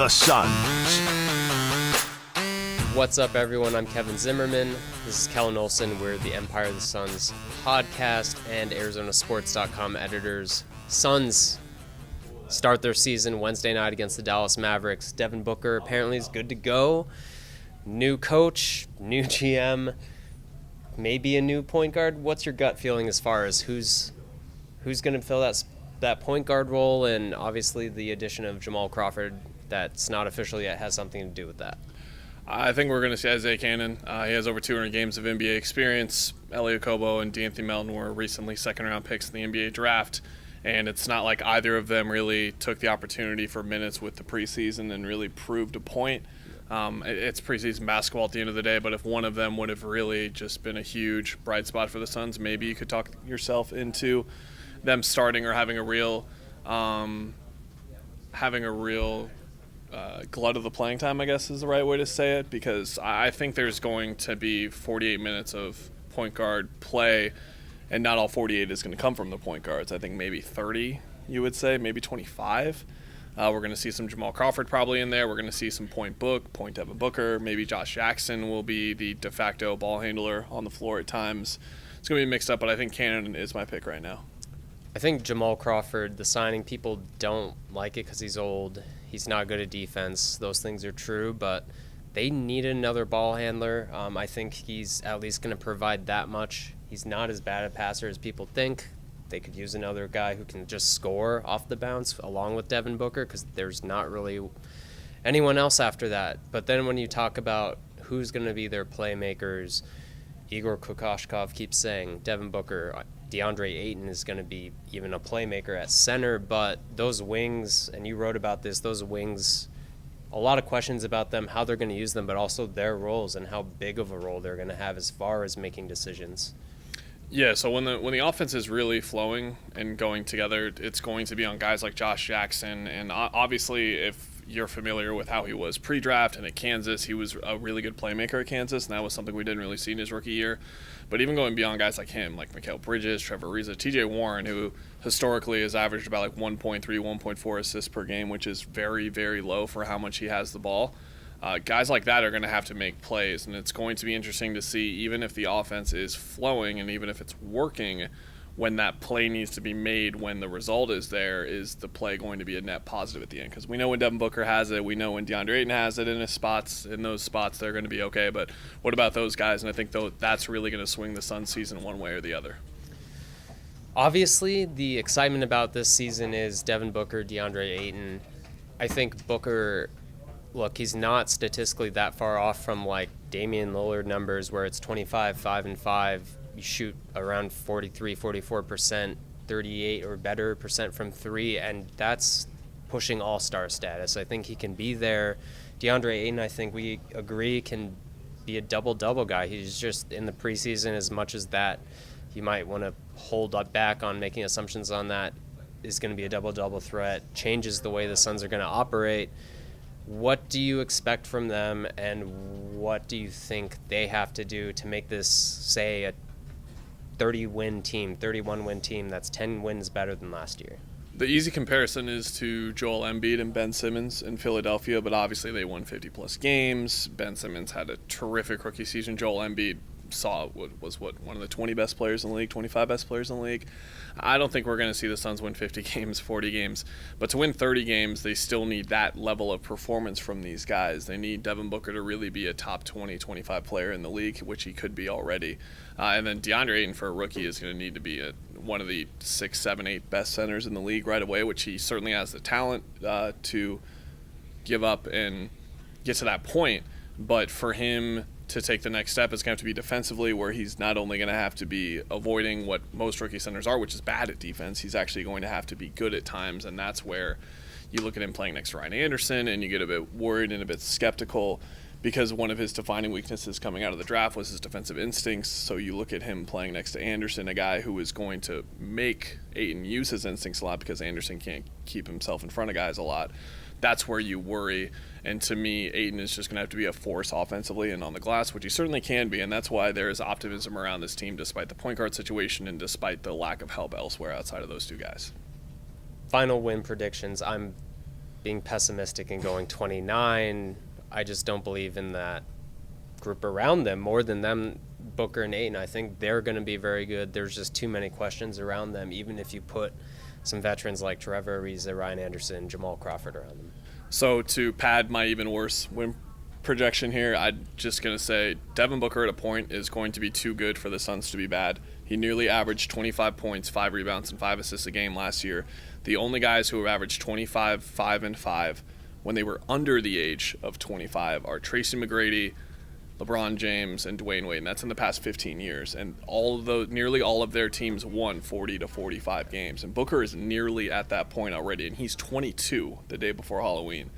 the Suns. What's up, everyone? I'm Kevin Zimmerman. This is Kellen Olson. We're the Empire of the Suns podcast and ArizonaSports.com editors. Suns start their season Wednesday night against the Dallas Mavericks. Devin Booker apparently is good to go. New coach, new GM, maybe a new point guard. What's your gut feeling as far as who's going to fill that point guard role? And obviously the addition of Jamal Crawford, that's not official yet, has something to do with that. I think we're going to see Isaiah Canaan. He has over 200 games of NBA experience. Ellie Okobo and D'Anthony Melton were recently second-round picks in the NBA draft, and it's not like either of them really took the opportunity for minutes with the preseason and really proved a point. It's preseason basketball at the end of the day, but if one of them would have really just been a huge bright spot for the Suns, maybe you could talk yourself into them starting or having a real glut of the playing time, I guess is the right way to say it, because I think there's going to be 48 minutes of point guard play, and not all 48 is going to come from the point guards. I think maybe 30, you would say, maybe 25. We're going to see some Jamal Crawford probably in there. We're going to see some point Devin Booker. Maybe Josh Jackson will be the de facto ball handler on the floor at times. It's going to be mixed up, but I think Cannon is my pick right now. I think Jamal Crawford, the signing, people don't like it because he's old. He's not good at defense. Those things are true, but they need another ball handler. I think he's at least going to provide that much. He's not as bad a passer as people think. They could use another guy who can just score off the bounce along with Devin Booker, because there's not really anyone else after that. But then when you talk about who's going to be their playmakers, Igor Kokoshkov keeps saying Devin Booker, DeAndre Ayton is going to be even a playmaker at center, but those wings, and you wrote about this, those wings, a lot of questions about them, how they're going to use them, but also their roles and how big of a role they're going to have as far as making decisions. Yeah, so when the offense is really flowing and going together, it's going to be on guys like Josh Jackson, and obviously if you're familiar with how he was pre-draft and at Kansas, he was a really good playmaker at Kansas, and that was something we didn't really see in his rookie year. But even going beyond guys like him, like Mikal Bridges, Trevor Ariza, TJ Warren, who historically has averaged about like 1.3, 1.4 assists per game, which is very, very low for how much he has the ball. Guys like that are going to have to make plays, and it's going to be interesting to see, even if the offense is flowing and even if it's working, when that play needs to be made, when the result is there, is the play going to be a net positive at the end? Because we know when Devin Booker has it, we know when DeAndre Ayton has it in those spots, they're going to be okay. But what about those guys? And I think that's really going to swing the Suns season one way or the other. Obviously, the excitement about this season is Devin Booker, DeAndre Ayton. I think Booker, look, he's not statistically that far off from like Damian Lillard numbers where it's 25, 5, and 5. You shoot around 43, 44%, 38 or better percent from three, and that's pushing all-star status. I think he can be there. DeAndre Ayton, I think we agree, can be a double-double guy. He's just in the preseason, as much as that you might want to hold up back on making assumptions on that, is going to be a double-double threat, changes the way the Suns are going to operate. What do you expect from them, and what do you think they have to do to make this, say, a 30-win team, 31-win team that's 10 wins better than last year? The easy comparison is to Joel Embiid and Ben Simmons in Philadelphia, but obviously they won 50-plus games. Ben Simmons had a terrific rookie season. Joel Embiid was one of the 20 best players in the league, 25 best players in the league. I don't think we're going to see the Suns win 50 games, 40 games. But to win 30 games, they still need that level of performance from these guys. They need Devin Booker to really be a top 20, 25 player in the league, which he could be already. And then DeAndre Ayton for a rookie is going to need to be one of the 6, 7, 8 best centers in the league right away, which he certainly has the talent to give up and get to that point. But for him to take the next step, it's going to have to be defensively, where he's not only going to have to be avoiding what most rookie centers are, which is bad at defense, he's actually going to have to be good at times, and that's where you look at him playing next to Ryan Anderson and you get a bit worried and a bit skeptical, because one of his defining weaknesses coming out of the draft was his defensive instincts. So you look at him playing next to Anderson, a guy who is going to make Ayton use his instincts a lot because Anderson can't keep himself in front of guys a lot. That's where you worry. And to me, Ayton is just going to have to be a force offensively and on the glass, which he certainly can be. And that's why there is optimism around this team, despite the point guard situation and despite the lack of help elsewhere outside of those two guys. Final win predictions. I'm being pessimistic and going 29. I just don't believe in that group around them more than them, Booker and Ayton. I think they're going to be very good. There's just too many questions around them, even if you put some veterans like Trevor Ariza, Ryan Anderson, Jamal Crawford around them. So to pad my even worse win projection here, I'm just going to say Devin Booker at a point is going to be too good for the Suns to be bad. He nearly averaged 25 points, 5 rebounds, and 5 assists a game last year. The only guys who have averaged 25, 5, and 5 when they were under the age of 25 are Tracy McGrady, LeBron James, and Dwayne Wade, and that's in the past 15 years. And nearly all of their teams won 40 to 45 games. And Booker is nearly at that point already, and he's 22 the day before Halloween.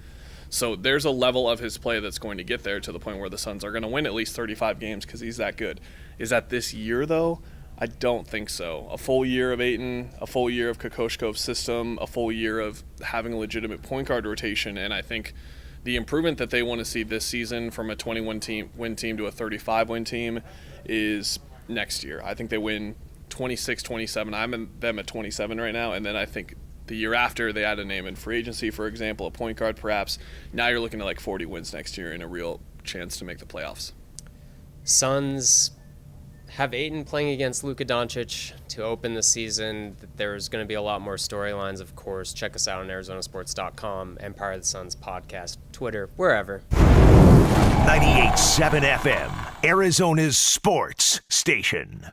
So there's a level of his play that's going to get there to the point where the Suns are going to win at least 35 games because he's that good. Is that this year, though? I don't think so. A full year of Ayton, a full year of Kokoshkov's system, a full year of having a legitimate point guard rotation, and I think the improvement that they want to see this season from a 21-win team to a 35-win team is next year. I think they win 26, 27. I'm in them at 27 right now, and then I think the year after they add a name in free agency, for example, a point guard perhaps. Now you're looking at like 40 wins next year and a real chance to make the playoffs. Suns have Ayton playing against Luka Doncic to open the season. There's going to be a lot more storylines, of course. Check us out on ArizonaSports.com, Empire of the Suns podcast, Twitter, wherever. 98.7 FM, Arizona's sports station.